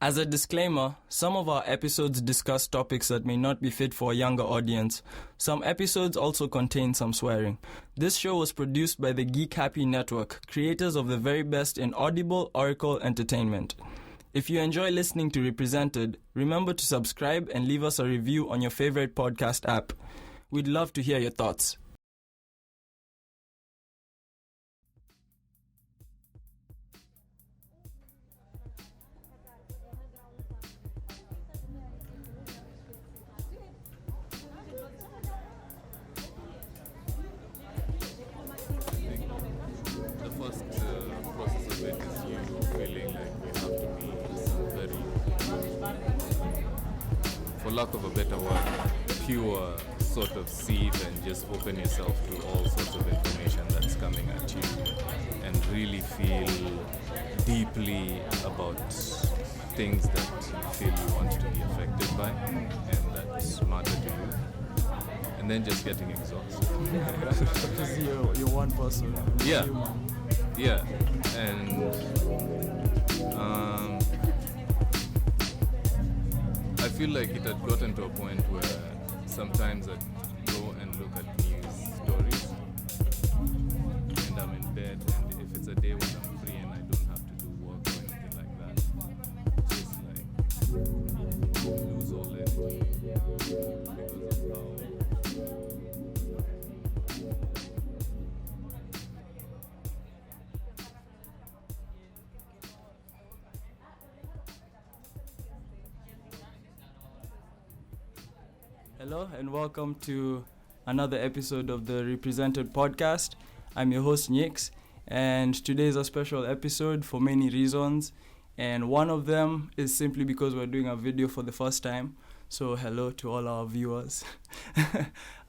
As a disclaimer, some of our episodes discuss topics that may not be fit for a younger audience. Some episodes also contain some swearing. This show was produced by the Geek Happy Network, creators of the very best in audible oracle entertainment. If you enjoy listening to Represented, remember to subscribe and leave us a review on your favorite podcast app. We'd love to hear your thoughts. For lack of a better word, pure sort of sieve and just open yourself to all sorts of information that's coming at you and really feel deeply about things that you feel you want to be affected by and that matter to you, and then just getting exhausted. Because you're one person. Yeah. Yeah. And I feel like it had gotten to a point where sometimes I'd go and look at news stories and I'm in bed, and if it's a day when I'm free and I don't have to do work or anything like that, just like lose all energy because of how Hello and welcome to another episode of the Represented podcast. I'm your host Nyx, and today is a special episode for many reasons, and one of them is simply because we're doing a video for the first time. So hello to all our viewers.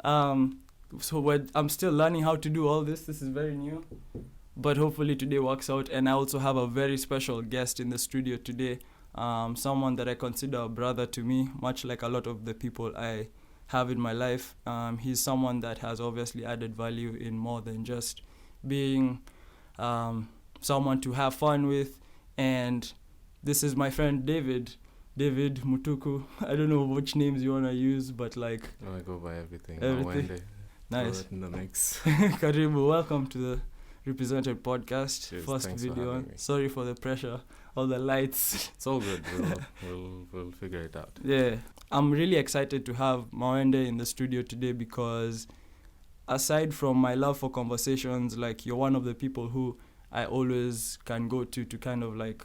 I'm still learning how to do all this. This is very new, but hopefully today works out. And I also have a very special guest in the studio today, someone that I consider a brother to me, much like a lot of the people I have in my life. He's someone that has obviously added value in more than just being someone to have fun with. And this is my friend David Mutuku. I don't know which names you want to use, but like... I go by everything. Mawende. Nice. Throw it in the mix. Karibu, welcome to the Represented podcast. Cheers, first video. Sorry for the pressure, all the lights. It's all good. We'll figure it out. Yeah. I'm really excited to have Mawende in the studio today because aside from my love for conversations, like you're one of the people who I always can go to kind of like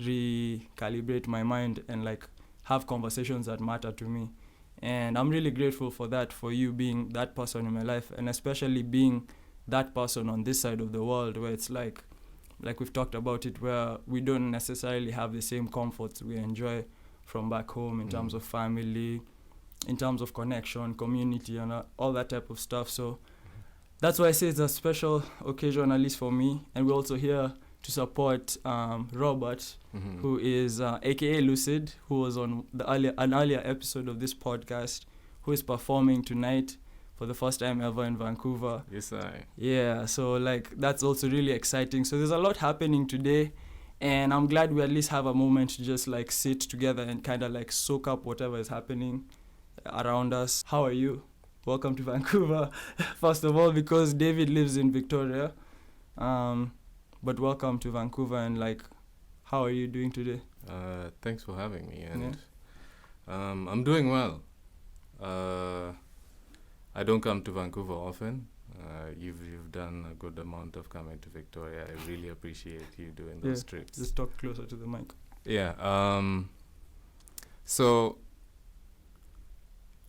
recalibrate my mind and like have conversations that matter to me. And I'm really grateful for that, for you being that person in my life, and especially being that person on this side of the world where it's like we've talked about it, where we don't necessarily have the same comforts we enjoy from back home in terms of family, in terms of connection, community, and all that type of stuff. So that's why I say it's a special occasion, at least for me. And we're also here to support Robert, who is aka Lucid, who was on an earlier episode of this podcast, who is performing tonight for the first time ever in Vancouver. Yes, I. Yeah, so like that's also really exciting. So there's a lot happening today. And I'm glad we at least have a moment to just like sit together and kind of like soak up whatever is happening around us. How are you? Welcome to Vancouver, first of all, because David lives in Victoria. But welcome to Vancouver, and like, how are you doing today? Thanks for having me. And I'm doing well. I don't come to Vancouver often. You've done a good amount of coming to Victoria. I really appreciate you doing those trips. Just talk closer to the mic. Yeah. So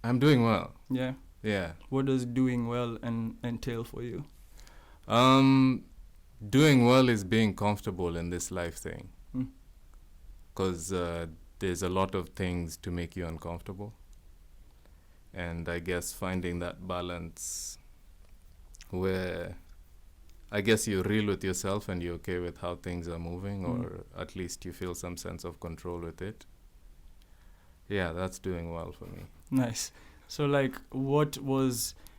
I'm doing well. Yeah. Yeah. What does doing well entail for you? Doing well is being comfortable in this life thing. Because there's a lot of things to make you uncomfortable. And I guess finding that balance where I guess you're real with yourself and you're okay with how things are moving, or at least you feel some sense of control with it. Yeah, that's doing well for me. Nice. So like,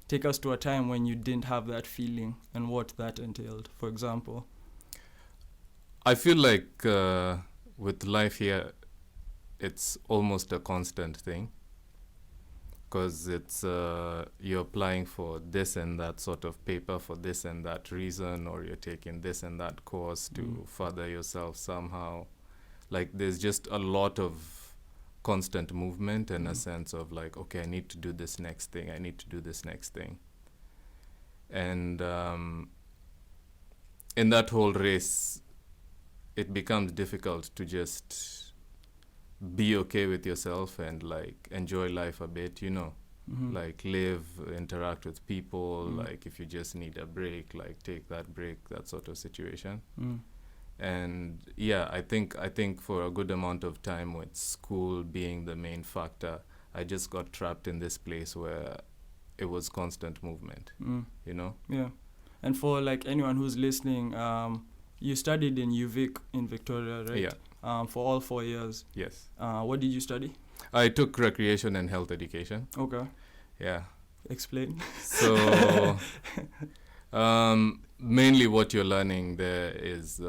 take us to a time when you didn't have that feeling and what that entailed, for example. I feel like with life here, it's almost a constant thing, because it's you're applying for this and that sort of paper for this and that reason, or you're taking this and that course to further yourself somehow. Like, there's just a lot of constant movement and a sense of like, okay, I need to do this next thing, I need to do this next thing. And in that whole race, it becomes difficult to just be okay with yourself and like enjoy life a bit, like live, interact with people, like if you just need a break, like take that break, that sort of situation. And yeah, I think for a good amount of time, with school being the main factor, I just got trapped in this place where it was constant movement, Yeah. And for like anyone who's listening, you studied in UVic in Victoria, right? Yeah. For all 4 years. Yes. What did you study? I took recreation and health education. Okay. Yeah. Explain. So mainly what you're learning there is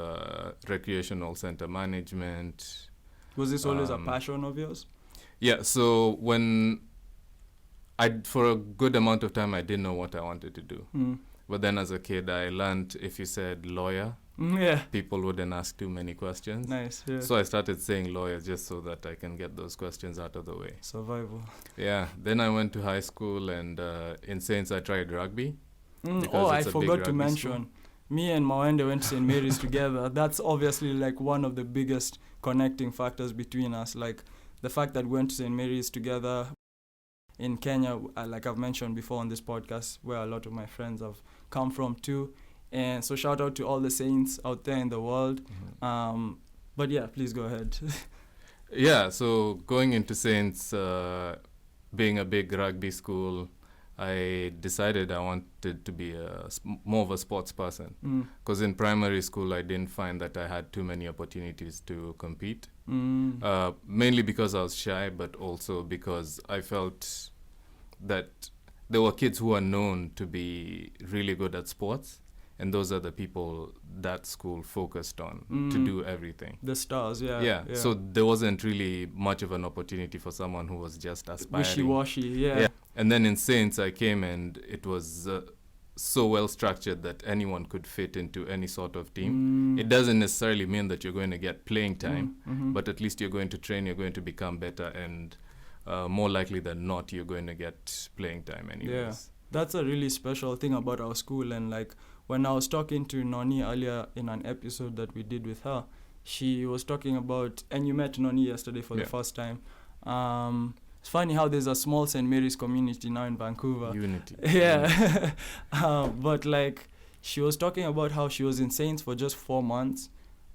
recreational center management. Was this always a passion of yours? Yeah. So for a good amount of time, I didn't know what I wanted to do. But then as a kid, I learned if you said lawyer, people wouldn't ask too many questions. Nice, yeah. So I started saying lawyer just so that I can get those questions out of the way. Survival. Yeah. Then I went to high school, and in Saints I tried rugby. I forgot to mention. Me and Mawende went to St. Mary's together. That's obviously like one of the biggest connecting factors between us. Like the fact that we went to St. Mary's together in Kenya, like I've mentioned before on this podcast, where a lot of my friends have come from too. And so shout out to all the Saints out there in the world. But yeah, please go ahead. Yeah, so going into Saints, being a big rugby school, I decided I wanted to be more of a sports person. Because in primary school, I didn't find that I had too many opportunities to compete. Mainly because I was shy, but also because I felt that there were kids who are known to be really good at sports. And those are the people that school focused on to do everything. The stars, yeah. Yeah. So there wasn't really much of an opportunity for someone who was just aspiring. Wishy-washy, yeah. And then in Saints, I came, and it was so well structured that anyone could fit into any sort of team. It doesn't necessarily mean that you're going to get playing time, but at least you're going to train, you're going to become better, and more likely than not, you're going to get playing time anyways. Yeah. That's a really special thing about our school. And like when I was talking to Noni earlier in an episode that we did with her, she was talking about, and you met Noni yesterday for the first time. It's funny how there's a small St. Mary's community now in Vancouver. Unity. Yeah. But like she was talking about how she was in Saints for just 4 months,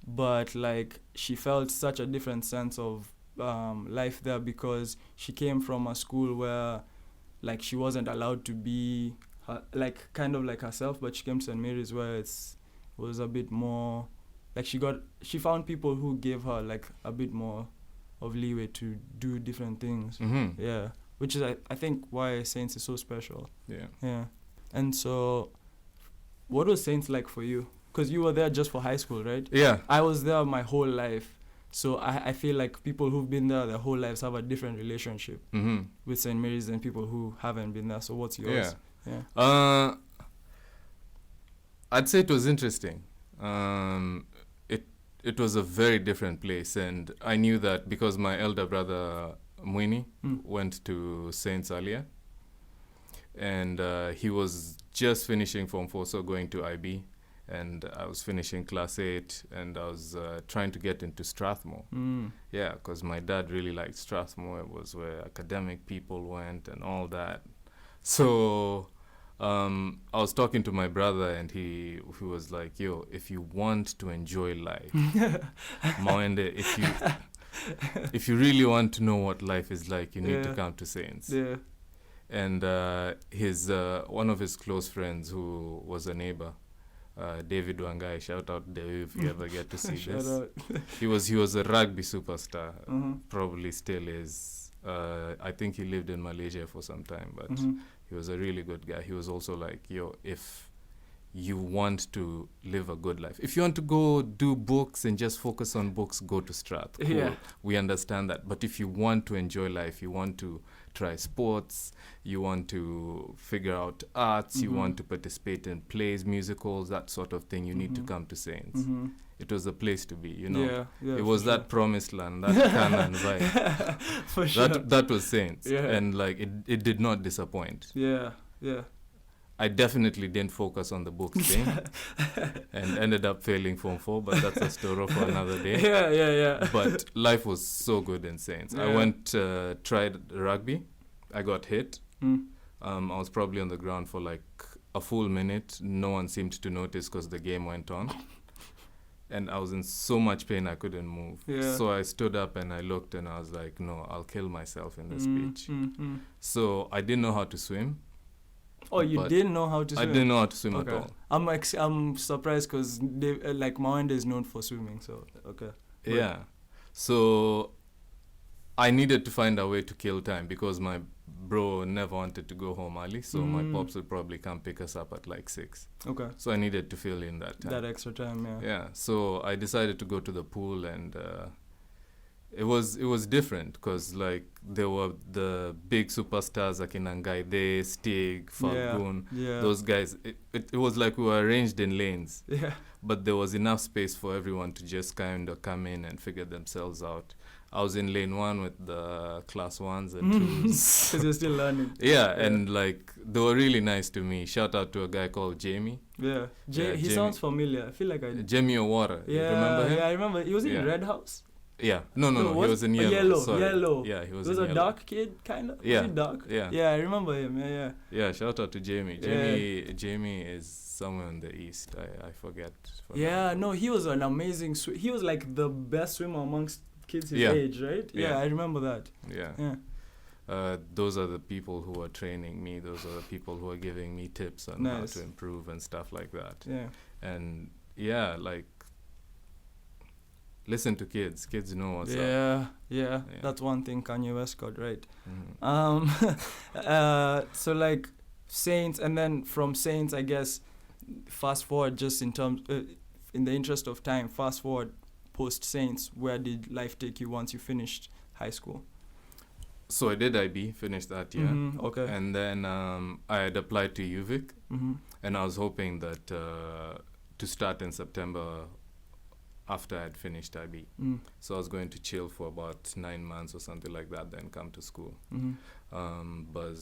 but like she felt such a different sense of life there, because she came from a school where like she wasn't allowed to be like kind of like herself, but she came to St. Mary's where it was a bit more like she found people who gave her like a bit more of leeway to do different things. Yeah, which is I think why Saints is so special. Yeah. And so what was Saints like for you? Because you were there just for high school, right? Yeah. I was there my whole life. So I feel like people who've been there their whole lives have a different relationship with St. Mary's than people who haven't been there. So what's yours? Yeah. I'd say it was interesting. It was a very different place, and I knew that because my elder brother Mwini went to Saints earlier, and he was just finishing Form 4, so going to IB. And I was finishing Class 8, and I was trying to get into Strathmore. Yeah, because my dad really liked Strathmore. It was where academic people went and all that. So I was talking to my brother, and he was like, yo, if you want to enjoy life, Mawende, if you really want to know what life is like, you need to come to Saints. Yeah. And his one of his close friends who was a neighbor, David Wangai, shout out Dave if you ever get to see this. He was a rugby superstar, probably still is. I think he lived in Malaysia for some time, but he was a really good guy. He was also like, yo, if you want to live a good life. If you want to go do books and just focus on books, go to Strath. Cool. Yeah. We understand that. But if you want to enjoy life, you want to try sports, you want to figure out arts, you want to participate in plays, musicals, that sort of thing, you need to come to Saints. It was a place to be, you know. Yeah, it was that promised land, that Canaan vibe. For sure. That was Saints. Yeah. And like it did not disappoint. Yeah. I definitely didn't focus on the books thing and ended up failing Form 4, but that's a story for another day. Yeah. But life was so good in Saints. Yeah. I went, tried rugby. I got hit. I was probably on the ground for like a full minute. No one seemed to notice because the game went on. And I was in so much pain I couldn't move. Yeah. So I stood up and I looked and I was like, no, I'll kill myself in this beach. So I didn't know how to swim. Oh, you didn't know how to swim? I didn't know how to swim at all. I'm surprised because like Mawende is known for swimming. So okay. Yeah. So I needed to find a way to kill time because my bro never wanted to go home early. So my pops would probably come pick us up at like 6. Okay. So I needed to fill in that time. That extra time, yeah. Yeah. So I decided to go to the pool and it was different because like there were the big superstars like Ngaide, Stig, Falcon, those guys. It was like we were arranged in lanes. Yeah. But there was enough space for everyone to just kind of come in and figure themselves out. I was in lane 1 with the class 1s and 2s. Because you're still learning. Yeah, and like they were really nice to me. Shout out to a guy called Jamie. Yeah. He Jamie. sounds familiar. I feel like Jamie O'Wara. Yeah, you remember him? Yeah, I remember. He was in Red House. Yeah. No. He was in yellow. Yellow. Yeah, he was in in a yellow. dark kid, kind of. Yeah. Was he dark? Yeah. Yeah, I remember him. Yeah. Yeah, shout out to Jamie. Jamie is somewhere in the east. I forget. Yeah, no, he was an amazing he was like the best swimmer amongst kids his age, right? Yeah, I remember that. Yeah. Those are the people who are training me. Those are the people who are giving me tips on how to improve and stuff like that. Yeah. And yeah, like listen to kids. Kids know what's up. Yeah. That's one thing Kanye West got right. So like Saints, and then from Saints, I guess, fast forward just in terms, in the interest of time, fast forward post Saints, where did life take you once you finished high school? So I did IB, finished that year. Okay. And then I had applied to UVic, and I was hoping that to start in September after I had finished IB. So I was going to chill for about 9 months or something like that, then come to school. But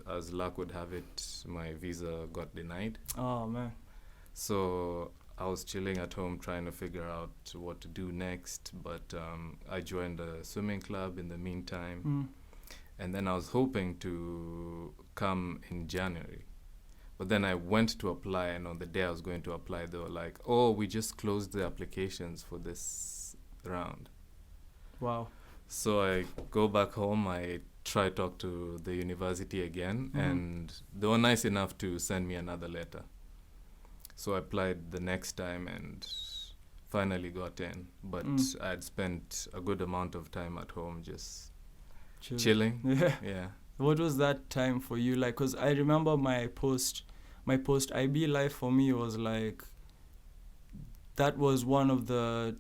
as luck would have it, my visa got denied. Oh, man. So I was chilling at home trying to figure out what to do next, but I joined a swimming club in the meantime. And then I was hoping to come in January. But then I went to apply, and on the day I was going to apply, they were like, oh, we just closed the applications for this round. Wow. So I go back home, I try to talk to the university again, and they were nice enough to send me another letter. So I applied the next time and finally got in. But I had spent a good amount of time at home just chilling. Yeah. What was that time for you like? Because I remember my post IB life for me was like, that was one of the,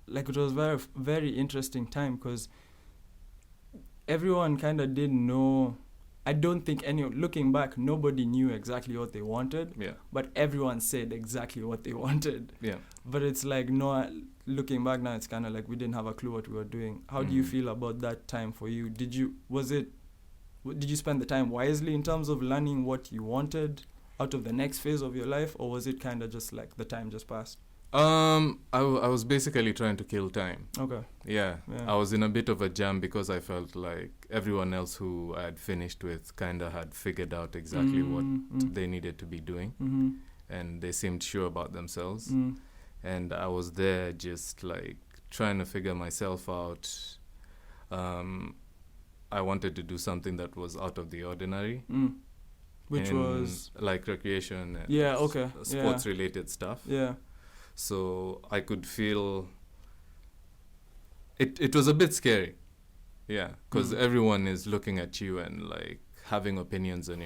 like, it was very, very interesting time because everyone kind of didn't know. I don't think looking back, nobody knew exactly what they wanted. Yeah. But everyone said exactly what they wanted. Yeah. But it's like, no, looking back now, it's kind of like we didn't have a clue what we were doing. How do you feel about that time for you? Did you spend the time wisely in terms of learning what you wanted out of the next phase of your life, or was it kind of just like the time just passed? I was basically trying to kill time. Okay. Yeah. I was in a bit of a jam because I felt like everyone else who I had finished with kind of had figured out exactly what they needed to be doing, and they seemed sure about themselves. And I was there just like trying to figure myself out. I wanted to do something that was out of the ordinary. Which was? Like recreation and sports-related stuff. Yeah. So I could feel it was a bit scary. Yeah, because everyone is looking at you and like having opinions on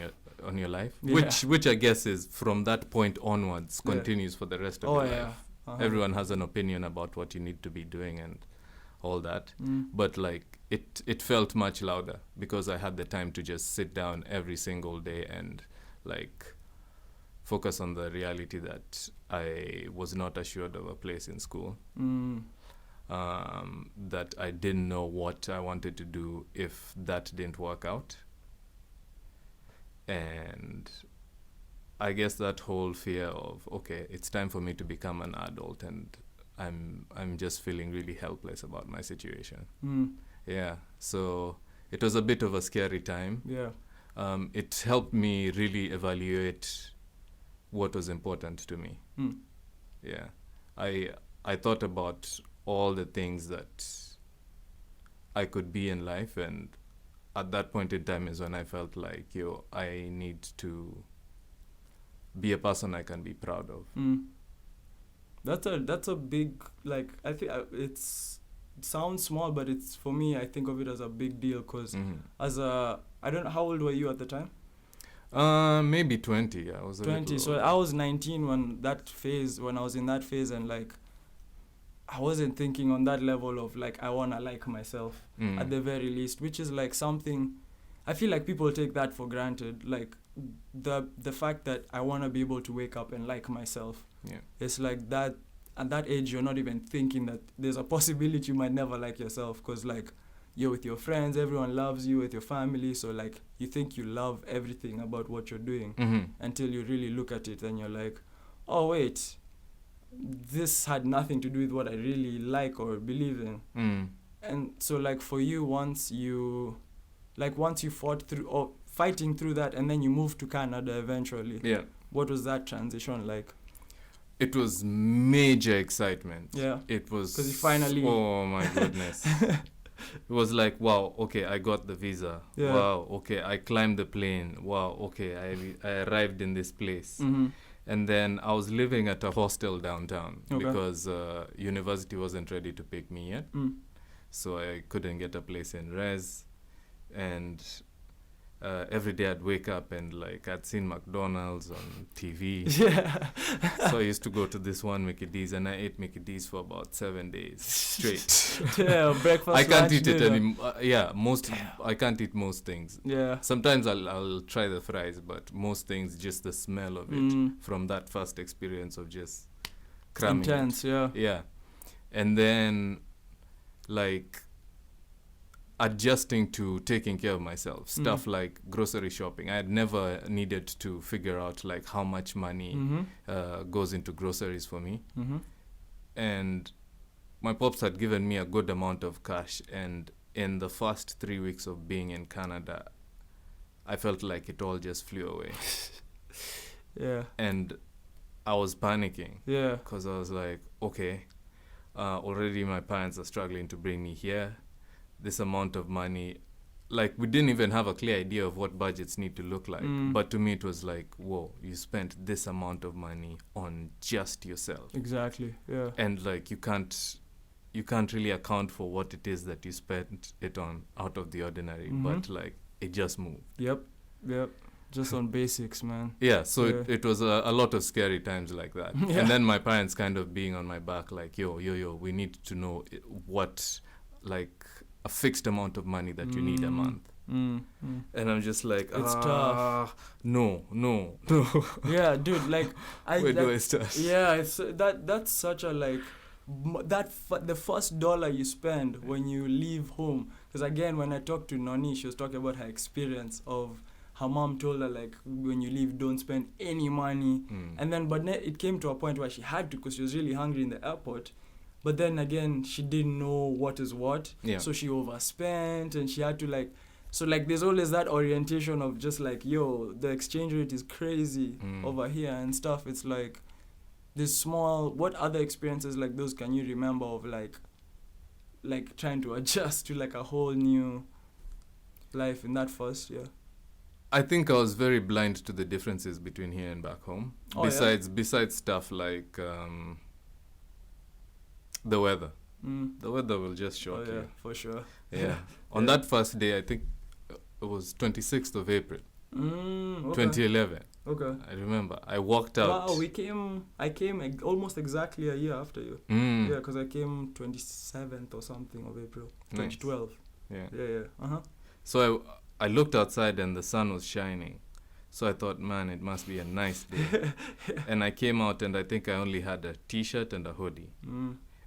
on your life, Yeah. which I guess is from that point onwards Yeah. continues for the rest of Oh your yeah. life. Everyone has an opinion about what you need to be doing and all that. But like it felt much louder because I had the time to just sit down every single day and like focus on the reality that I was not assured of a place in school. That I didn't know what I wanted to do if that didn't work out. And I guess that whole fear of, okay, it's time for me to become an adult, and I'm just feeling really helpless about my situation. Yeah, so it was a bit of a scary time. Yeah. It helped me really evaluate what was important to me. Yeah, I thought about all the things that I could be in life, and at that point in time is when I felt like, I need to be a person I can be proud of. That's a big, like, I think it sounds small, but it's, for me, I think of it as a big deal because I don't know, how old were you at the time? Maybe 20. I was 20. So I was 19 when I was in that phase, and like I wasn't thinking on that level of like I wanna like myself at the very least, which is like something I feel like people take that for granted. Like the fact that I wanna be able to wake up and like myself. Yeah. It's like that at that age you're not even thinking that there's a possibility you might never like yourself, because like you're with your friends, everyone loves you, with your family, so like you think you love everything about what you're doing until you really look at it and you're like, oh wait, this had nothing to do with what I really like or believe in. And so like for you, once you fighting through that, and then you moved to Canada eventually. Yeah. What was that transition like? It was major excitement. Yeah. It was, 'cause you finally, oh my goodness. It was like, wow, okay, I got the visa. Yeah. Wow, okay, I climbed the plane. Wow, okay, I arrived in this place. And then I was living at a hostel downtown because university wasn't ready to pick me yet. So I couldn't get a place in res. And every day I'd wake up and like I'd seen McDonald's on TV. Yeah. So I used to go to this one Mickey D's, and I ate Mickey D's for about 7 days straight. Yeah, breakfast. I can't lunch, eat it dinner. anymore. I can't eat most things. Yeah. Sometimes I'll try the fries, but most things, just the smell of it from that first experience of just cramming it. Intense, yeah. Yeah. And then like adjusting to taking care of myself, stuff like grocery shopping. I had never needed to figure out like how much money goes into groceries for me. And my pops had given me a good amount of cash, and in the first 3 weeks of being in Canada, I felt like it all just flew away. Yeah. And I was panicking. Yeah. Because I was like, okay, already my parents are struggling to bring me here. This amount of money, like we didn't even have a clear idea of what budgets need to look like. But to me it was like, whoa, you spent this amount of money on just yourself. Exactly. Yeah. And like you can't really account for what it is that you spent it on out of the ordinary. But like it just moved. Yep. Just on basics, man. Yeah, so it was a lot of scary times like that. Yeah. And then my parents kind of being on my back like, yo, we need to know what, like, a fixed amount of money that you need a month. And I'm just like, it's tough. No. Yeah, dude, like where do I start? Yeah, it's that's such a like the first dollar you spend when you leave home. Because again, when I talked to Noni, she was talking about her experience of her mom told her like, when you leave, don't spend any money. And then but it came to a point where she had to, because she was really hungry in the airport. But then again, she didn't know what is what. Yeah. So she overspent, and she had to like, so like there's always that orientation of just like, yo, the exchange rate is crazy over here and stuff. It's like this small, what other experiences like those can you remember of like trying to adjust to like a whole new life in that first year? I think I was very blind to the differences between here and back home. Besides stuff like the weather. The weather will just shock you. For sure. Yeah. On that first day, I think it was 26th of April. Okay. 2011. Okay. I remember. I walked out. Wow, I came almost exactly a year after you. Mm. Yeah, because I came 27th or something of April, 2012. Nice. Yeah. So I looked outside and the sun was shining. So I thought, man, it must be a nice day. And I came out and I think I only had a t-shirt and a hoodie.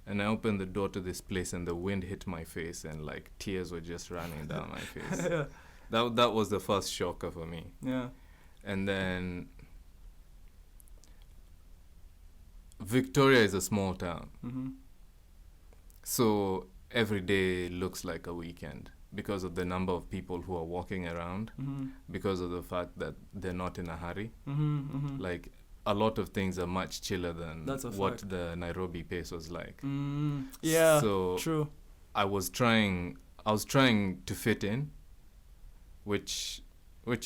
And I opened the door to this place and the wind hit my face and like tears were just running down my face. Yeah. That was the first shocker for me. Yeah. And then Victoria is a small town. So every day looks like a weekend because of the number of people who are walking around, because of the fact that they're not in a hurry. Like a lot of things are much chiller than what the Nairobi pace was like. Yeah, so true. I was trying to fit in, which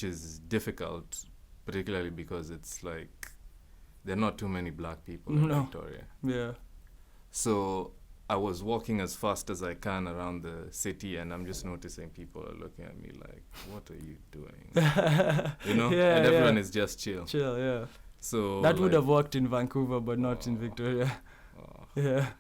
is difficult, particularly because it's like there are not too many black people in Victoria. Yeah. So I was walking as fast as I can around the city, and I'm just noticing people are looking at me like, "What are you doing?" You know, and everyone is just chill. Chill, yeah. So that would have worked in Vancouver, but not in Victoria. Yeah.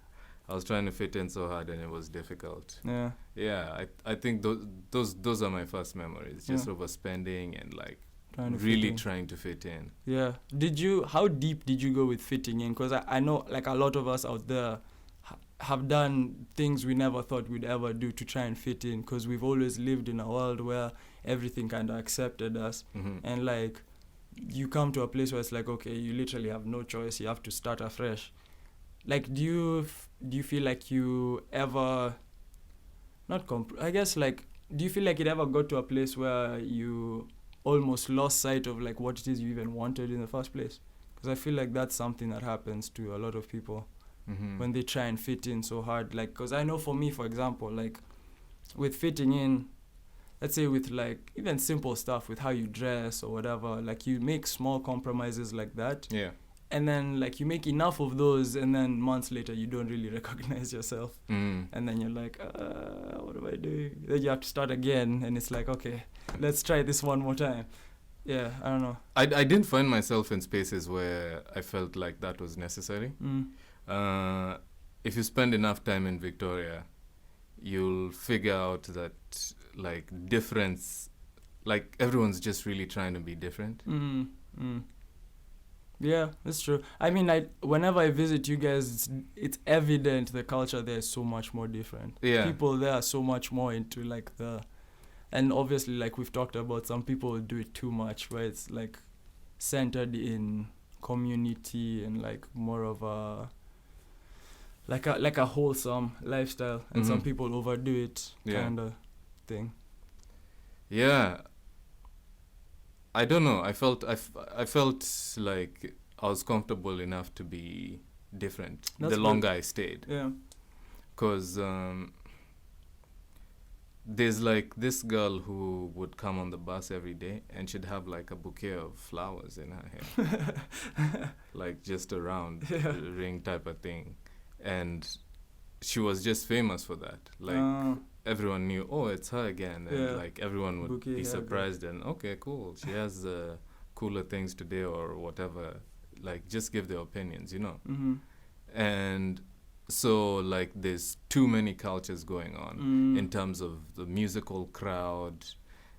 I was trying to fit in so hard, and it was difficult. Yeah. Yeah, I think those are my first memories, just overspending and like trying to fit in. Yeah. How deep did you go with fitting in? Because I know like a lot of us out there have done things we never thought we'd ever do to try and fit in, because we've always lived in a world where everything kind of accepted us. And like you come to a place where it's like, okay, you literally have no choice, you have to start afresh. Like do you feel like you ever do you feel like it ever got to a place where you almost lost sight of like what it is you even wanted in the first place? Because I feel like that's something that happens to a lot of people when they try and fit in so hard. Like, because I know for me, for example, like with fitting in, let's say with like even simple stuff with how you dress or whatever, like you make small compromises like that. Yeah. And then like you make enough of those, and then months later you don't really recognize yourself. And then you're like, what am I doing? Then you have to start again, and it's like, okay, let's try this one more time. Yeah, I don't know. I didn't find myself in spaces where I felt like that was necessary. If you spend enough time in Victoria, you'll figure out that like difference, like everyone's just really trying to be different. Yeah, that's true. I mean, whenever I visit you guys, it's evident the culture there is so much more different. Yeah. People there are so much more into like and obviously like we've talked about, some people do it too much, where it's like centered in community and like more of a like a wholesome lifestyle, and some people overdo it kind of thing. Yeah. I don't know. I felt like I was comfortable enough to be different the longer I stayed. Yeah. Because there's like this girl who would come on the bus every day, and she'd have like a bouquet of flowers in her hair. Like just a round ring type of thing. And she was just famous for that. Like everyone knew, oh, it's her again. And like everyone would be surprised and, okay, cool. She has cooler things today or whatever. Like just give their opinions, you know. And so like there's too many cultures going on in terms of the musical crowd,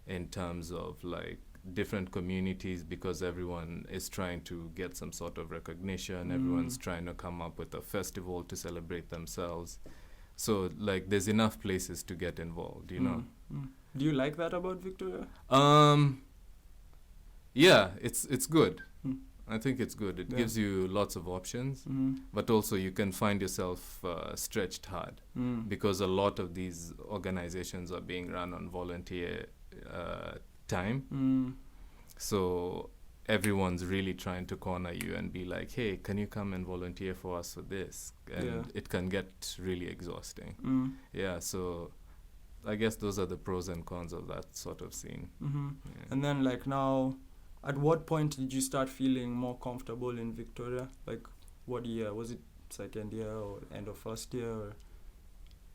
in terms of like different communities, because everyone is trying to get some sort of recognition. Everyone's trying to come up with a festival to celebrate themselves. So like there's enough places to get involved, you know. Do you like that about Victoria? Yeah, it's good. I think it's good. It gives you lots of options, but also you can find yourself stretched hard, because a lot of these organizations are being run on volunteer time. So everyone's really trying to corner you and be like, hey, can you come and volunteer for us for this? And it can get really exhausting. Yeah, so I guess those are the pros and cons of that sort of scene. Yeah. And then like now, at what point did you start feeling more comfortable in Victoria? Like what year? Was it second year or end of first year? Or?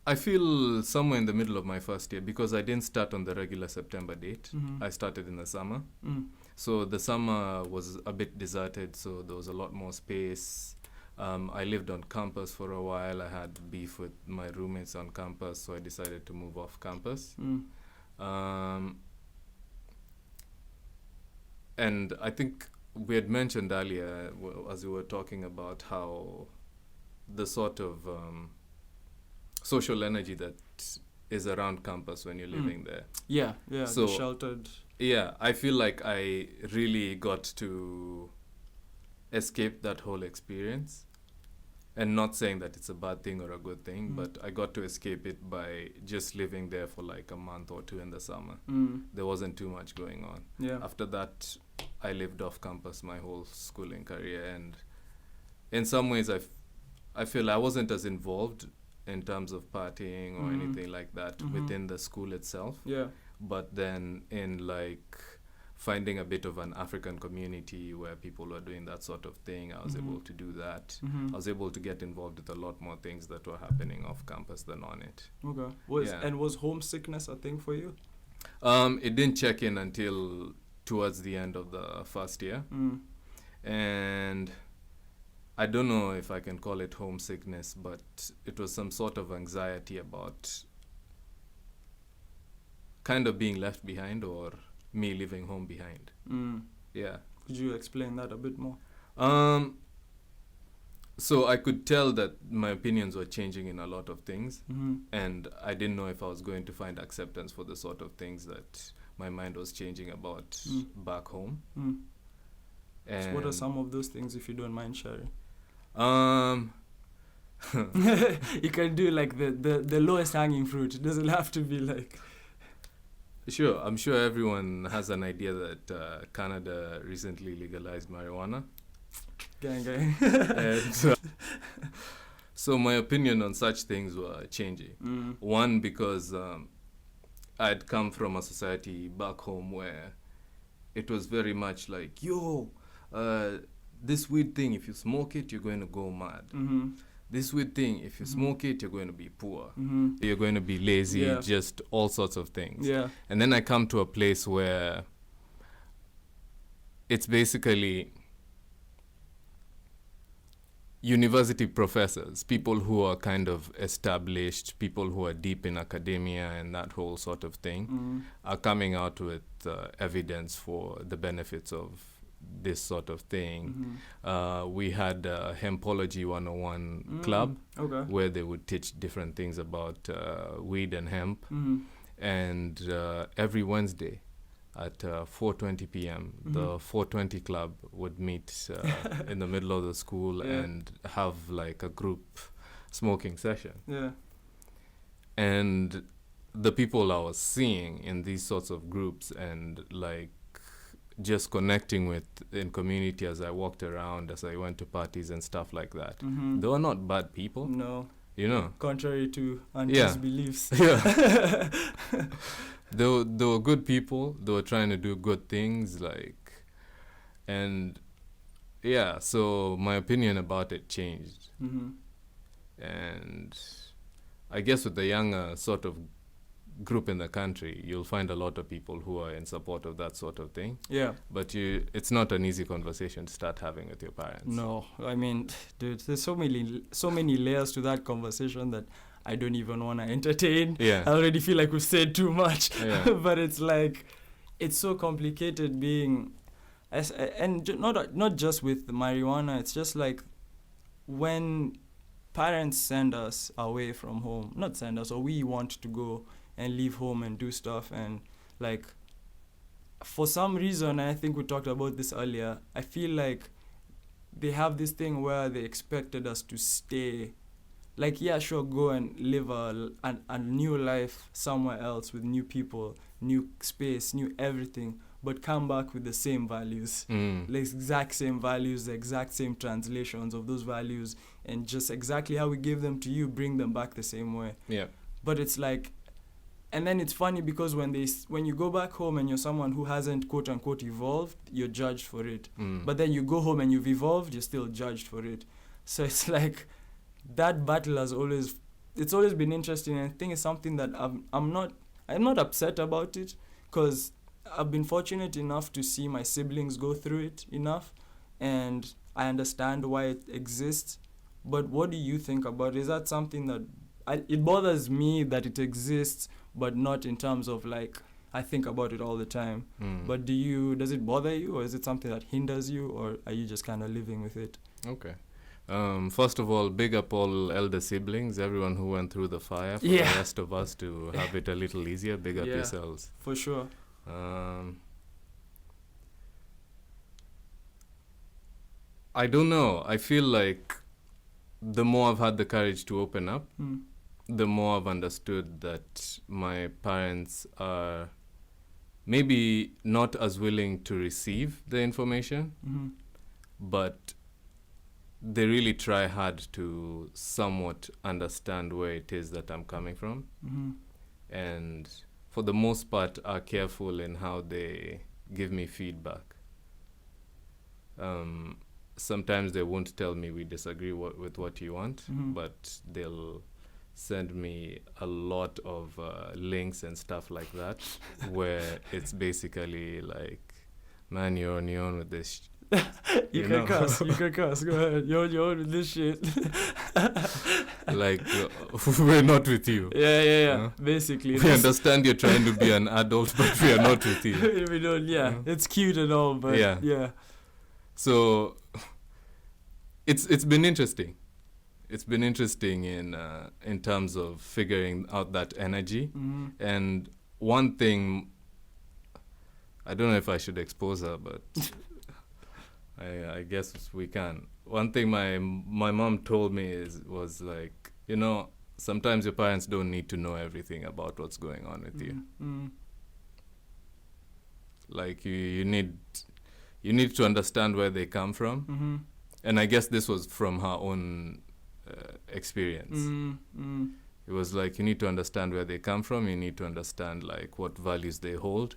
I feel somewhere in the middle of my first year, because I didn't start on the regular September date. I started in the summer. So the summer was a bit deserted, so there was a lot more space. I lived on campus for a while. I had beef with my roommates on campus, so I decided to move off campus. And I think we had mentioned earlier, as we were talking about how the sort of social energy that is around campus when you're living there. Yeah, So, the sheltered. Yeah, I feel like I really got to escape that whole experience. And not saying that it's a bad thing or a good thing, but I got to escape it by just living there for like a month or two in the summer. There wasn't too much going on. Yeah. After that, I lived off campus my whole schooling career. And in some ways, I feel I wasn't as involved in terms of partying or anything like that within the school itself. Yeah. But then in like finding a bit of an African community where people were doing that sort of thing, I was able to do that. I was able to get involved with a lot more things that were happening off campus than on it. Okay. Was homesickness a thing for you? It didn't check in until towards the end of the first year. And I don't know if I can call it homesickness, but it was some sort of anxiety about kind of being left behind or me leaving home behind. Yeah. Could you explain that a bit more? So I could tell that my opinions were changing in a lot of things, and I didn't know if I was going to find acceptance for the sort of things that my mind was changing about back home. So what are some of those things, if you don't mind sharing? You can do like the lowest hanging fruit. It doesn't have to be like... Sure, I'm sure everyone has an idea that Canada recently legalized marijuana. Gang. And so my opinion on such things were changing. One, because I'd come from a society back home where it was very much like, this weed thing, if you smoke it, you're going to go mad. This weird thing, if you smoke it, you're going to be poor. You're going to be lazy, just all sorts of things. Yeah. And then I come to a place where it's basically university professors, people who are kind of established, people who are deep in academia and that whole sort of thing, are coming out with evidence for the benefits of this sort of thing. We had a Hempology 101 club where they would teach different things about weed and hemp. And every Wednesday at 4:20 p.m., the 420 club would meet in the middle of the school and have like a group smoking session. Yeah. And the people I was seeing in these sorts of groups and like just connecting with in community as I walked around, as I went to parties and stuff like that. They were not bad people. No. You know. Contrary to Andy's beliefs. Yeah. They were good people. They were trying to do good things, like, and yeah. So my opinion about it changed. And I guess with the younger sort of group in the country, you'll find a lot of people who are in support of that sort of thing. Yeah. But it's not an easy conversation to start having with your parents. No, I mean, dude, there's so many layers to that conversation that I don't even want to entertain. Yeah. I already feel like we've said too much. Yeah. But it's like, it's so complicated being, and not just with marijuana. It's just like when parents send us away from home, not send us, or we want to go and leave home and do stuff, and like for some reason, I think we talked about this earlier, I feel like they have this thing where they expected us to stay, like, yeah, sure, go and live a new life somewhere else with new people, new space, new everything, but come back with the same values, like exact same values, the exact same translations of those values, and just exactly how we give them to you, bring them back the same way. Yeah. But it's like, and then it's funny because when you go back home and you're someone who hasn't quote unquote evolved, you're judged for it. But then you go home and you've evolved, you're still judged for it. So it's like that battle has always it's always been interesting, and I think it's something that I'm not upset about it, because I've been fortunate enough to see my siblings go through it enough, and I understand why it exists. But what do you think about it? Is that something that it bothers me that it exists, but not in terms of like I think about it all the time. But does it bother you, or is it something that hinders you, or are you just kind of living with it? Okay. First of all, big up all elder siblings, everyone who went through the fire, for the rest of us to have it a little easier. Big up yourselves. For sure. I don't know. I feel like the more I've had the courage to open up, the more I've understood that my parents are maybe not as willing to receive the information, but they really try hard to somewhat understand where it is that I'm coming from. And for the most part are careful in how they give me feedback. Sometimes they won't tell me we disagree with what you want, but they'll send me a lot of links and stuff like that, where it's basically like, man, you're on your own with this. You can cuss. Go ahead. You're on your own with this shit. Like, we're not with you. Yeah. Basically. We understand you're trying to be an adult, but we are not with you. We don't, it's cute and all, but yeah. So, it's been interesting. It's been interesting in terms of figuring out that energy. And one thing, I don't know if I should expose her, but I guess we can. One thing my mom told me was like, sometimes your parents don't need to know everything about what's going on with you. Like you need to understand where they come from. And I guess this was from her own experience. It was like, you need to understand where they come from. You need to understand like what values they hold,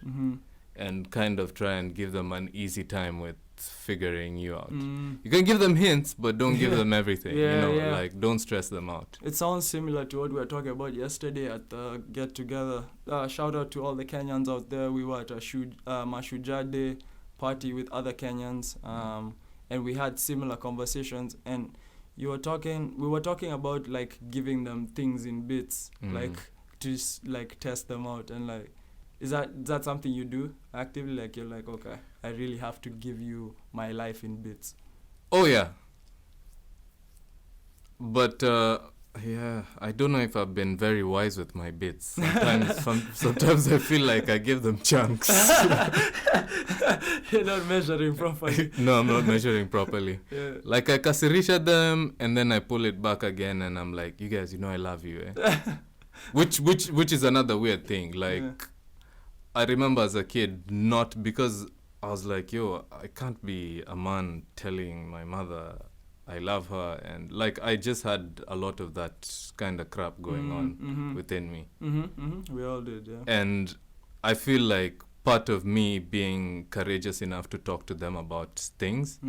and kind of try and give them an easy time with figuring you out. You can give them hints, but don't give them everything. Like don't stress them out. It sounds similar to what we were talking about yesterday at the get together. Shout out to all the Kenyans out there. We were at a Mashujaa Day party with other Kenyans, and we had similar conversations. And we were talking about like giving them things in bits, like to like test them out, and like. Is that something you do actively? Like you're like, okay, I really have to give you my life in bits. Oh yeah. But I don't know if I've been very wise with my bits. Sometimes I feel like I give them chunks. You're not measuring properly. No, I'm not measuring properly. Like I kasirisha them and then I pull it back again and I'm like, you guys, I love you. Which is another weird thing. Like. I remember as a kid, not because I was like, I can't be a man telling my mother I love her. And like, I just had a lot of that kind of crap going on within me. We all did, yeah. And I feel like part of me being courageous enough to talk to them about things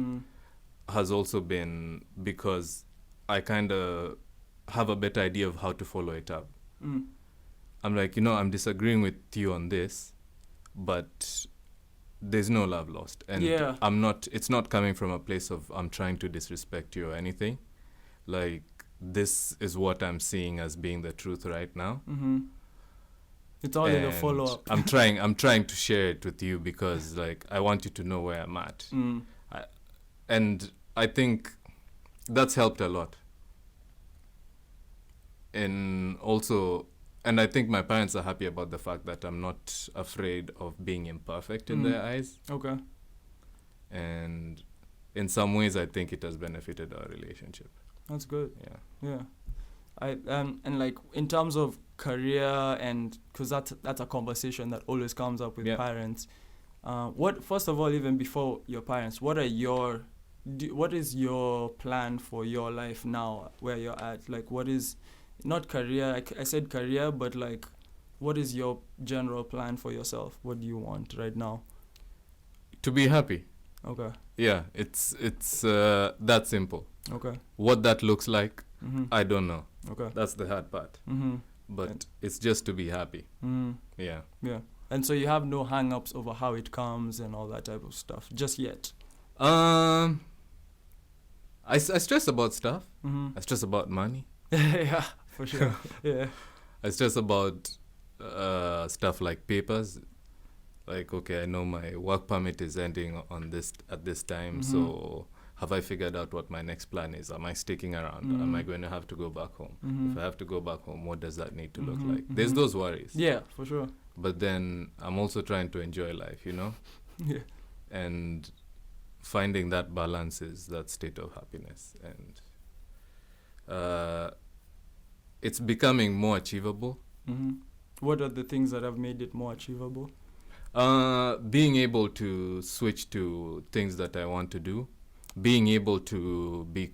has also been because I kind of have a better idea of how to follow it up. I'm like, I'm disagreeing with you on this, but there's no love lost. And it's not coming from a place of I'm trying to disrespect you or anything. Like, this is what I'm seeing as being the truth right now. It's all in the follow-up. I'm trying to share it with you because, like, I want you to know where I'm at. And I think that's helped a lot. And I think my parents are happy about the fact that I'm not afraid of being imperfect in their eyes. Okay. And in some ways, I think it has benefited our relationship. That's good. Yeah. And like in terms of career, and because that's a conversation that always comes up with parents. First of all, even before your parents, what is your plan for your life now, where you're at? Like, what is not career? I said career, but like, what is your general plan for yourself? What do you want right now? To be happy. Okay. Yeah, it's that simple. Okay. What that looks like, I don't know. Okay. That's the hard part. But it's just to be happy. Yeah. Yeah. And so you have no hang-ups over how it comes and all that type of stuff just yet. I stress about stuff. I stress about money. Yeah, for sure. Yeah. I stress about stuff like papers. Like, okay, I know my work permit is ending at this time, so have I figured out what my next plan is? Am I sticking around? Am I going to have to go back home? If I have to go back home, what does that need to look like? There's those worries. Yeah, for sure. But then I'm also trying to enjoy life, you know? Yeah. And finding that balance is that state of happiness. And it's becoming more achievable. What are the things that have made it more achievable? Being able to switch to things that I want to do. Being able to be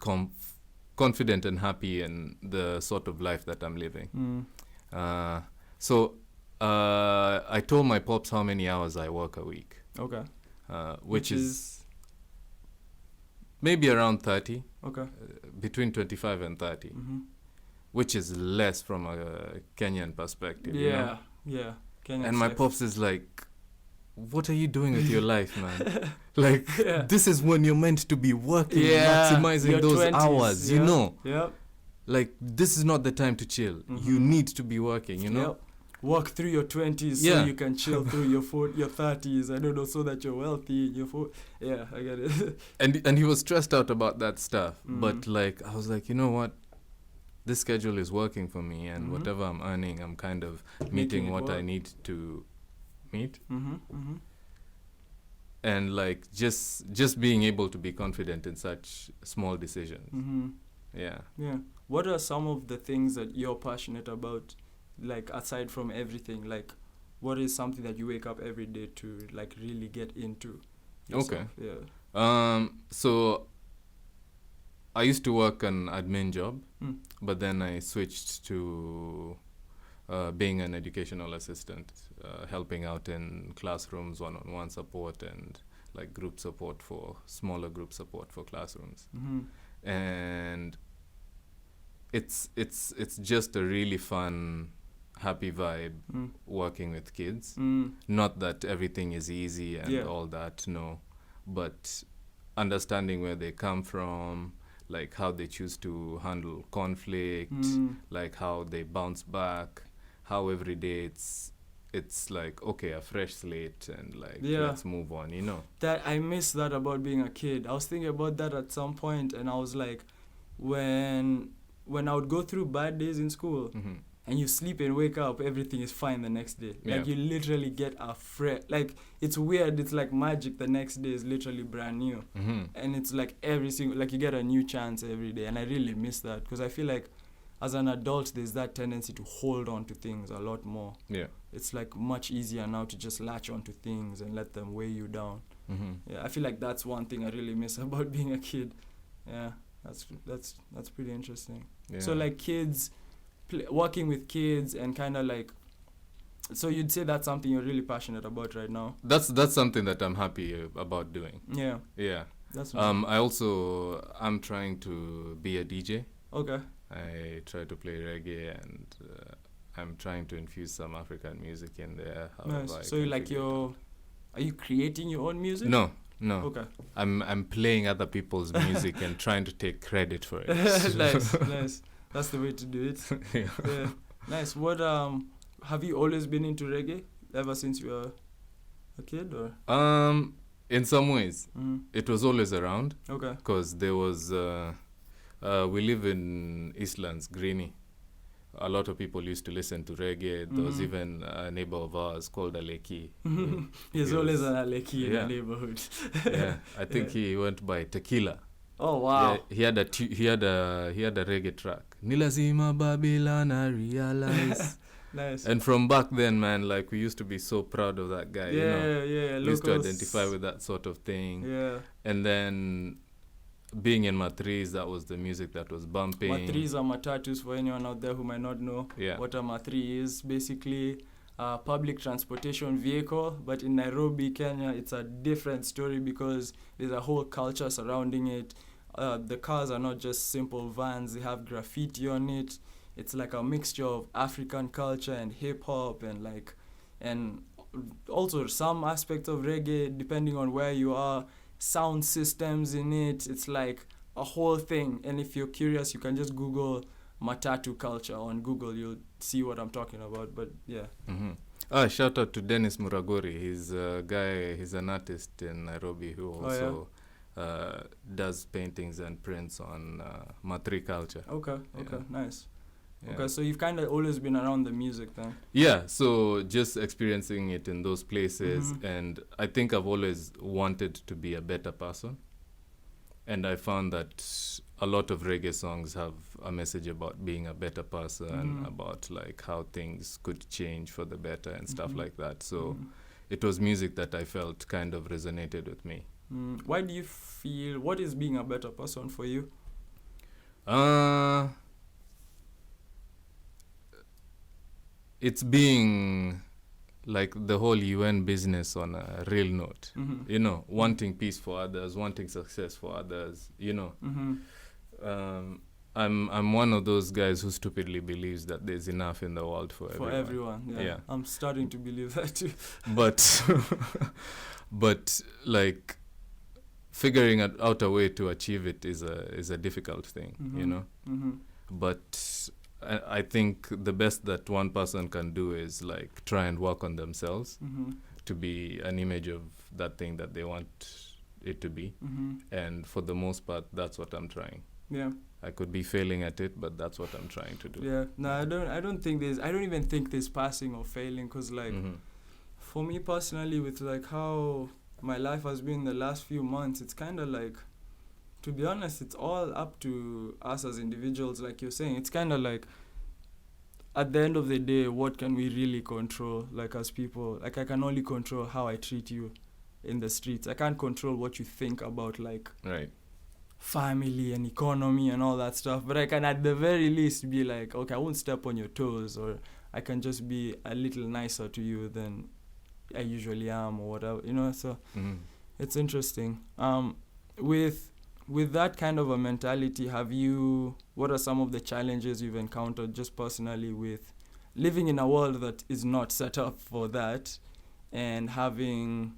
confident and happy in the sort of life that I'm living. So I told my pops how many hours I work a week. Okay. Which is maybe around 30. Okay. Between 25 and 30. Which is less from a Kenyan perspective. Yeah, you know? Yeah. Kenyan and my life. pops is like, what are you doing with your life, man? Like, this is when you're meant to be working, maximizing your those 20s, hours, you know? Yeah. Like, this is not the time to chill. You need to be working, you know? Yep. Work through your 20s so you can chill through your 30s. I don't know, so that you're wealthy. Yeah, I get it. And he was stressed out about that stuff. But, like, I was like, you know what? This schedule is working for me, and whatever I'm earning, I'm kind of meeting what I need to meet. And like just being able to be confident in such small decisions. Yeah. What are some of the things that you're passionate about, like aside from everything? Like, what is something that you wake up every day to like really get into yourself? So I used to work an admin job, but then I switched to being an educational assistant, helping out in classrooms, one-on-one support, and like smaller group support for classrooms. And it's just a really fun, happy vibe working with kids. Not that everything is easy and all that, no, but understanding where they come from, like how they choose to handle conflict, like how they bounce back, how every day it's like, okay, a fresh slate, and like let's move on, you know. That I miss that about being a kid. I was thinking about that at some point, and I was like, when I would go through bad days in school, and you sleep and wake up, everything is fine the next day. Like you literally get a fresh, like it's weird, it's like magic. The next day is literally brand new, and it's like like you get a new chance every day, and I really miss that because I feel like as an adult there's that tendency to hold on to things a lot more. It's like much easier now to just latch onto things and let them weigh you down. I feel like that's one thing I really miss about being a kid. That's pretty interesting. So like kids, working with kids and kind of like, so you'd say that's something you're really passionate about right now? That's something that I'm happy about doing. That's nice. I'm trying to be a DJ. Okay. I try to play reggae, and I'm trying to infuse some African music in there. Nice. So are you creating your own music? No. Okay. I'm playing other people's music and trying to take credit for it. Nice. That's the way to do it. Yeah. Nice. What have you always been into reggae ever since you were a kid, or? In some ways, it was always around. Okay. Because there was we live in Eastlands, Greenie. A lot of people used to listen to reggae. There was even a neighbor of ours called Aleki. There's always an Aleki in the neighborhood. I think he went by Tequila. Oh wow! He had a reggae track. Ni lazima Babylon I realize. Nice. And from back then, man, like we used to be so proud of that guy. We used to identify with that sort of thing. And then being in Matriz, that was the music that was bumping. Matriz are matatus, for anyone out there who might not know what a Matriz is. Basically a public transportation vehicle, but in Nairobi, Kenya, it's a different story because there's a whole culture surrounding it. The cars are not just simple vans, they have graffiti on it. It's like a mixture of African culture and hip hop and also some aspects of reggae depending on where you are, sound systems in it. It's like a whole thing. And if you're curious, you can just Google Matatu culture on Google. You'll see what I'm talking about. But yeah. Shout out to Dennis Muragori. He's a guy, he's an artist in Nairobi who also does paintings and prints on Matri culture. Okay, nice. Yeah. Okay, so you've kind of always been around the music then? Yeah, so just experiencing it in those places, and I think I've always wanted to be a better person. And I found that a lot of reggae songs have a message about being a better person, about like how things could change for the better and stuff like that. So it was music that I felt kind of resonated with me. Why do you feel, what is being a better person for you? It's being like the whole UN business on a real note, you know, wanting peace for others, wanting success for others, you know. I'm one of those guys who stupidly believes that there's enough in the world for everyone. Yeah. I'm starting to believe that too. But like figuring out a way to achieve it is a difficult thing, you know. But I think the best that one person can do is like try and work on themselves to be an image of that thing that they want it to be. And for the most part, that's what I'm trying. Yeah. I could be failing at it, but that's what I'm trying to do. Yeah. No, I don't even think there's passing or failing, because like for me personally, with like how my life has been the last few months, it's kind of like, to be honest, it's all up to us as individuals. Like you're saying, it's kind of like, at the end of the day, what can we really control, like as people? Like I can only control how I treat you in the streets. I can't control what you think about like family and economy and all that stuff. But I can at the very least be like, okay, I won't step on your toes, or I can just be a little nicer to you than I usually am, or whatever, you know. So it's interesting. With that kind of a mentality, what are some of the challenges you've encountered just personally with living in a world that is not set up for that, and having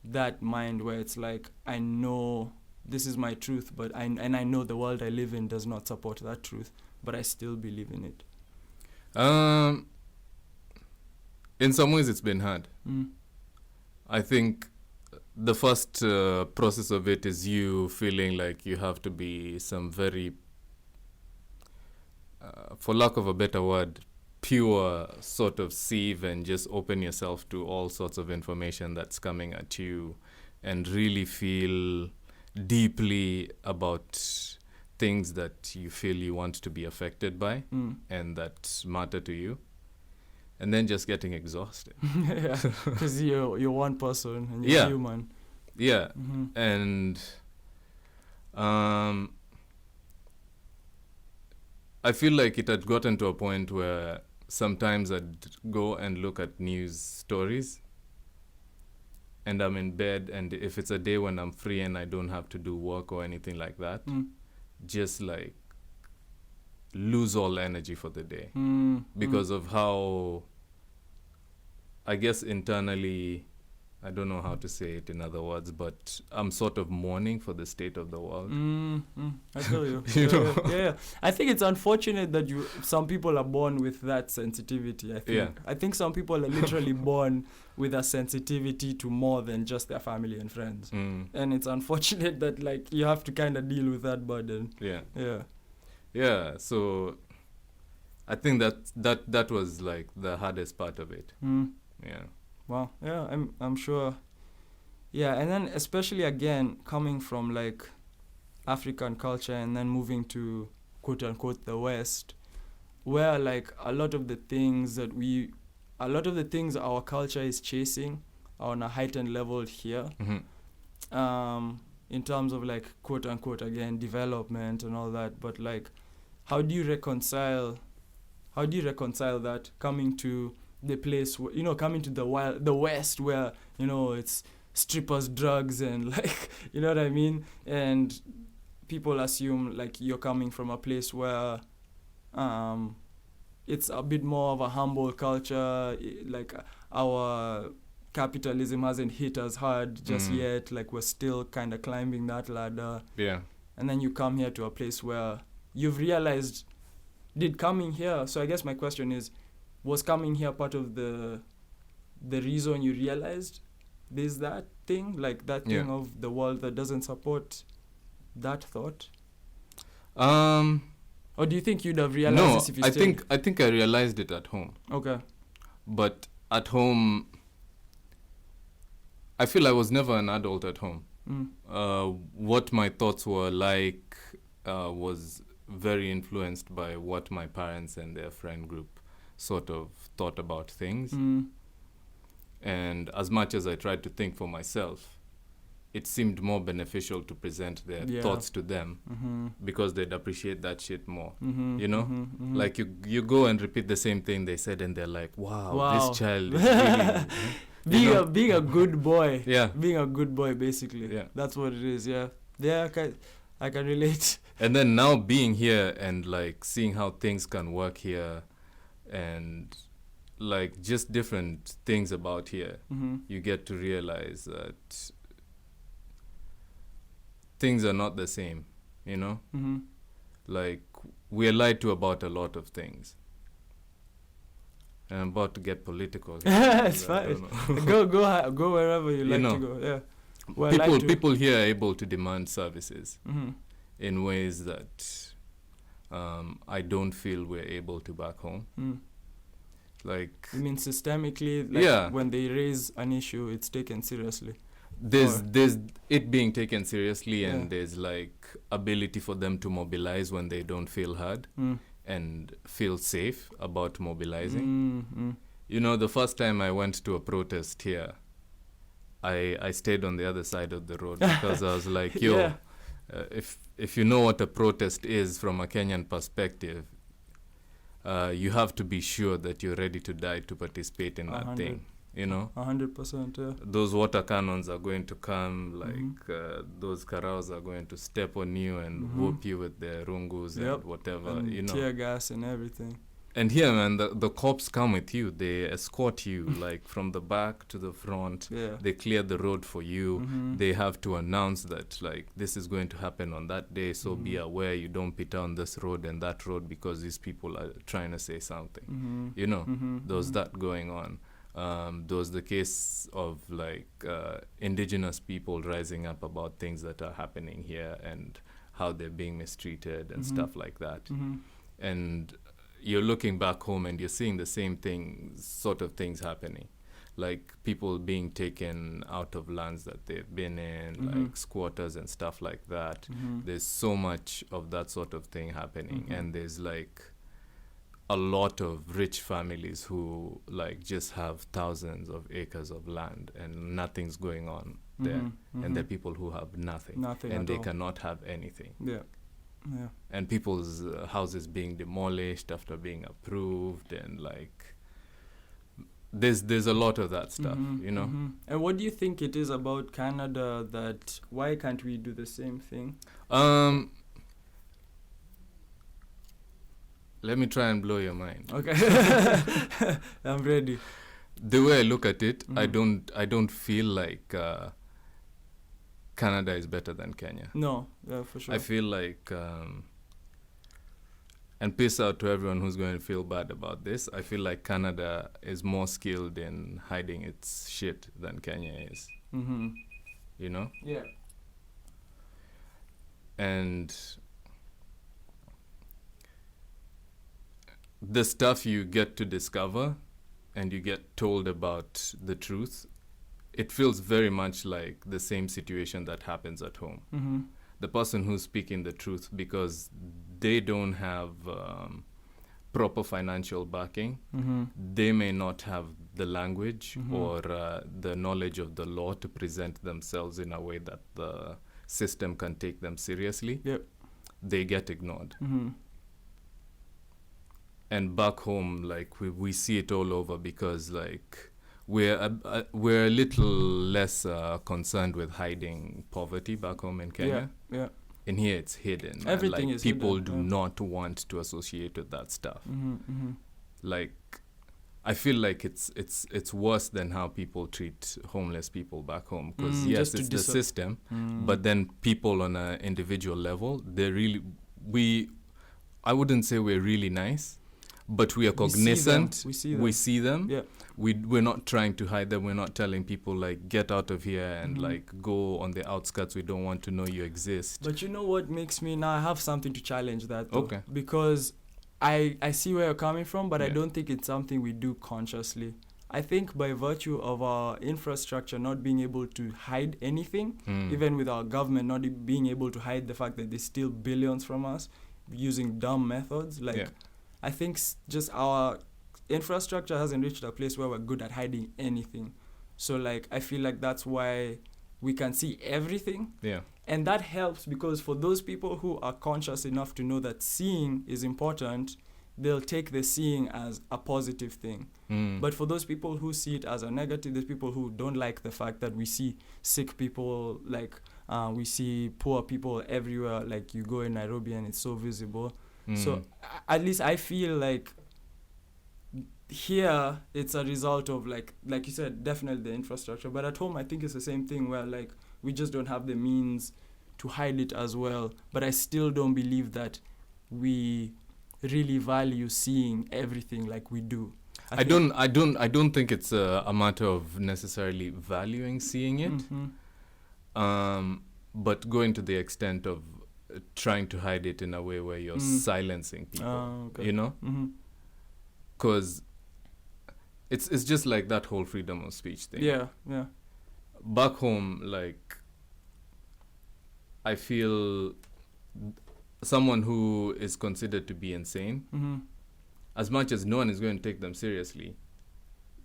that mind where it's like, I know this is my truth, but I know the world I live in does not support that truth, but I still believe in it? In some ways it's been hard. I think the first process of it is you feeling like you have to be some very, for lack of a better word, pure sort of sieve, and just open yourself to all sorts of information that's coming at you, and really feel deeply about things that you feel you want to be affected by and that matter to you. And then just getting exhausted. Yeah, because you're one person and you're human. Yeah, and I feel like it had gotten to a point where sometimes I'd go and look at news stories, and I'm in bed, and if it's a day when I'm free and I don't have to do work or anything like that, just like lose all energy for the day because of how, I guess internally, I don't know how to say it in other words, but I'm sort of mourning for the state of the world. I feel you. Yeah. I think it's unfortunate that some people are born with that sensitivity. I think some people are literally born with a sensitivity to more than just their family and friends. And it's unfortunate that like you have to kind of deal with that burden. Yeah. So I think that was like the hardest part of it. Yeah. Wow. Yeah, I'm sure. Yeah, and then especially again coming from like African culture and then moving to quote unquote the West, where like a lot of the things our culture is chasing are on a heightened level here. In terms of like quote unquote again development and all that, but like how do you reconcile that coming to the place where, coming to the West where, it's strippers, drugs, and like, you know what I mean? And people assume like you're coming from a place where it's a bit more of a humble culture, like our capitalism hasn't hit us hard just yet, like we're still kind of climbing that ladder. Yeah. And then you come here to a place where you've realized, so I guess my question is, was coming here part of the reason you realized there's that thing, like that thing of the world that doesn't support that thought? Or do you think you'd have realized this if you stayed? I think I realized it at home. Okay. But at home, I feel I was never an adult at home. What my thoughts were like was very influenced by what my parents and their friend group sort of thought about things. And as much as I tried to think for myself, it seemed more beneficial to present their thoughts to them because they'd appreciate that shit more. You know? Like you go and repeat the same thing they said and they're like, wow. This child is really... being a good boy. Yeah. Being a good boy, basically. Yeah. That's what it is, yeah. Yeah, I can relate. And then now being here and like seeing how things can work here and like just different things about here, you get to realize that things are not the same, you know? Like we're lied to about a lot of things. And I'm about to get political. It's fine. Go wherever you like to go. Yeah. Well, people here are able to demand services in ways that I don't feel we're able to back home. Like, you mean systemically? Like when they raise an issue, it's taken seriously. There's it being taken seriously, and there's like ability for them to mobilize when they don't feel heard. And feel safe about mobilizing. You know, the first time I went to a protest here, I stayed on the other side of the road because I was like, yo, if you know what a protest is from a Kenyan perspective, you have to be sure that you're ready to die to participate in that thing. You know, 100%. Yeah. Those water cannons are going to come, like those karaos are going to step on you and whoop you with their rungus and whatever, and you know. Tear gas and everything. And here, man, the cops come with you. They escort you, like from the back to the front. Yeah. They clear the road for you. They have to announce that, like, this is going to happen on that day. So be aware you don't pit on this road and that road because these people are trying to say something. You know, there's that going on. There was the case of like indigenous people rising up about things that are happening here and how they're being mistreated and stuff like that. And you're looking back home and you're seeing the same sort of things happening, like people being taken out of lands that they've been in, like squatters and stuff like that. There's so much of that sort of thing happening, and there's like a lot of rich families who like just have thousands of acres of land and nothing's going on there. And there are people who have nothing and they cannot have anything. And people's houses being demolished after being approved, and like there's a lot of that stuff, you know. And what do you think it is about Canada that why can't we do the same thing? Let me try and blow your mind. Okay. I'm ready. The way I look at it, I don't feel like Canada is better than Kenya. No, yeah, for sure. I feel like, and peace out to everyone who's going to feel bad about this, I feel like Canada is more skilled in hiding its shit than Kenya is. You know? Yeah. And the stuff you get to discover and you get told about the truth, it feels very much like the same situation that happens at home. The person who's speaking the truth, because they don't have proper financial backing, they may not have the language or the knowledge of the law to present themselves in a way that the system can take them seriously. They get ignored. And back home, like we see it all over because like we're a little less concerned with hiding poverty back home in Kenya. In here, it's hidden. Man. Everything like, is people hidden, do not want to associate with that stuff. Mm-hmm. Like, I feel like it's worse than how people treat homeless people back home. Because yes, it's the system, but then people on an individual level, I wouldn't say we're really nice, but we are cognizant. We see them. Yeah. We're not trying to hide them. We're not telling people like get out of here and like go on the outskirts. We don't want to know you exist. But you know what makes me now? I have something to challenge that. Though, okay. Because I see where you're coming from, but I don't think it's something we do consciously. I think by virtue of our infrastructure not being able to hide anything, even with our government not being able to hide the fact that they steal billions from us using dumb methods, like I think just our infrastructure hasn't reached a place where we're good at hiding anything. So like I feel like that's why we can see everything. Yeah. And that helps because for those people who are conscious enough to know that seeing is important, they'll take the seeing as a positive thing. But for those people who see it as a negative, there's people who don't like the fact that we see sick people, like we see poor people everywhere, like you go in Nairobi and it's so visible. So at least I feel like here it's a result of like you said, definitely the infrastructure. But at home I think it's the same thing where like we just don't have the means to hide it as well. But I still don't believe that we really value seeing everything like we do. I don't think it's a matter of necessarily valuing seeing it, but going to the extent of trying to hide it in a way where you're silencing people, you know, because it's just like that whole freedom of speech thing. Yeah. Back home, like I feel someone who is considered to be insane, as much as no one is going to take them seriously,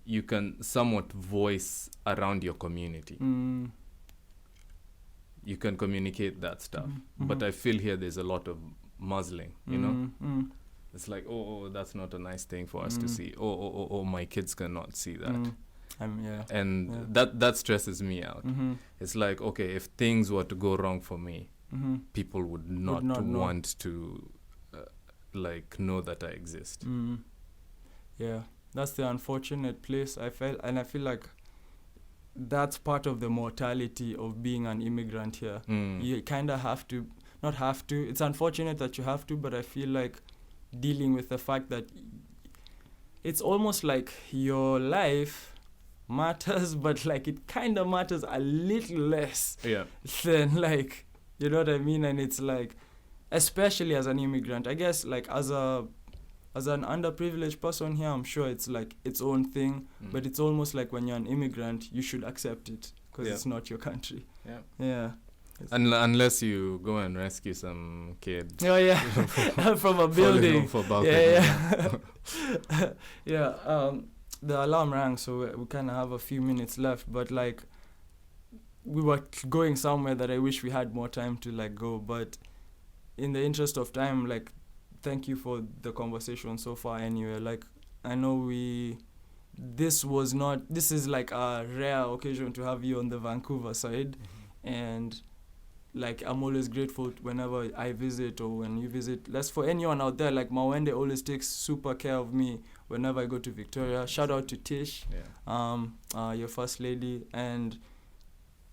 you can somewhat voice around your community. You can communicate that stuff. But I feel here there's a lot of muzzling, you know? It's like, oh, that's not a nice thing for us to see. Oh, my kids cannot see that. That stresses me out. It's like, okay, if things were to go wrong for me, people would not want to like know that I exist. Yeah, that's the unfortunate place I felt, and I feel like that's part of the mortality of being an immigrant here. You kind of have to, not have to, it's unfortunate that you have to, but I feel like dealing with the fact that it's almost like your life matters, but like it kind of matters a little less than like, you know what I mean? And it's like, especially as an immigrant, I guess like as an underprivileged person here, I'm sure it's like its own thing, but it's almost like when you're an immigrant, you should accept it because it's not your country. Yeah. Unless you go and rescue some kid. Oh yeah, from a building. The alarm rang, so we kind of have a few minutes left. But like, we were going somewhere that I wish we had more time to like go. But in the interest of time, like, thank you for the conversation so far. Anyway, like, I know this is like a rare occasion to have you on the Vancouver side, and like I'm always grateful whenever I visit or when you visit. That's for anyone out there. Like Mawende always takes super care of me whenever I go to Victoria. Shout out to Tish, your first lady, and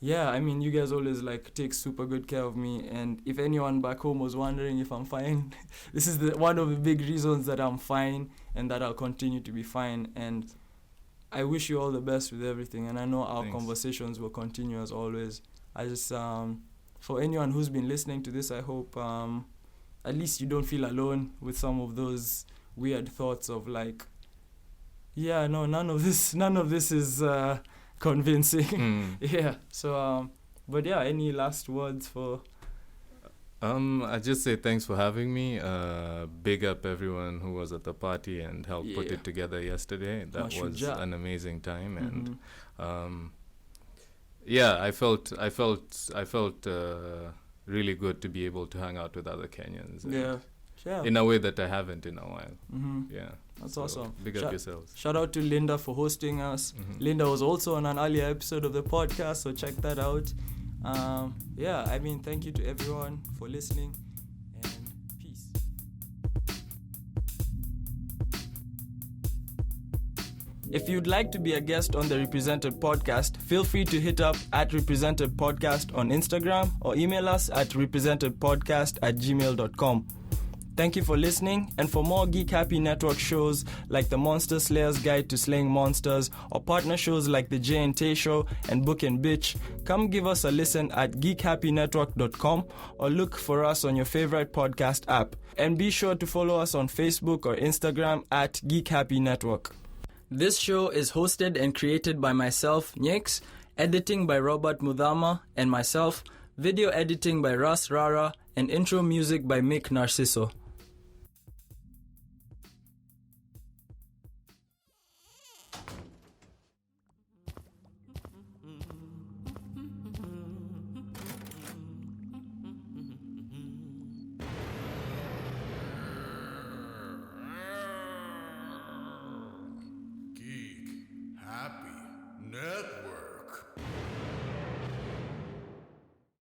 yeah, I mean you guys always like take super good care of me. And if anyone back home was wondering if I'm fine, this is one of the big reasons that I'm fine and that I'll continue to be fine. And I wish you all the best with everything. And I know our conversations will continue as always. I just for anyone who's been listening to this, I hope at least you don't feel alone with some of those weird thoughts of like, yeah, no, none of this is convincing. Yeah. So, but yeah, any last words for? I just say thanks for having me. Big up everyone who was at the party and helped put it together yesterday. That was an amazing time, and yeah, I felt really good to be able to hang out with other Kenyans. In a way that I haven't in a while. Yeah, that's awesome. Big up yourselves. Shout out to Linda for hosting us. Linda was also on an earlier episode of the podcast, so check that out. Yeah, I mean, thank you to everyone for listening, and peace. If you'd like to be a guest on the Represented Podcast, feel free to hit up at Represented Podcast on Instagram or email us at representedpodcast@gmail.com. Thank you for listening, and for more Geek Happy Network shows like the Monster Slayer's Guide to Slaying Monsters, or partner shows like the Jay and Tay Show and Book and Bitch, come give us a listen at geekhappynetwork.com or look for us on your favorite podcast app. And be sure to follow us on Facebook or Instagram at Geek Happy Network. This show is hosted and created by myself, Nyx, editing by Robert Mudhama and myself, video editing by Russ Rara, and intro music by Mick Narciso.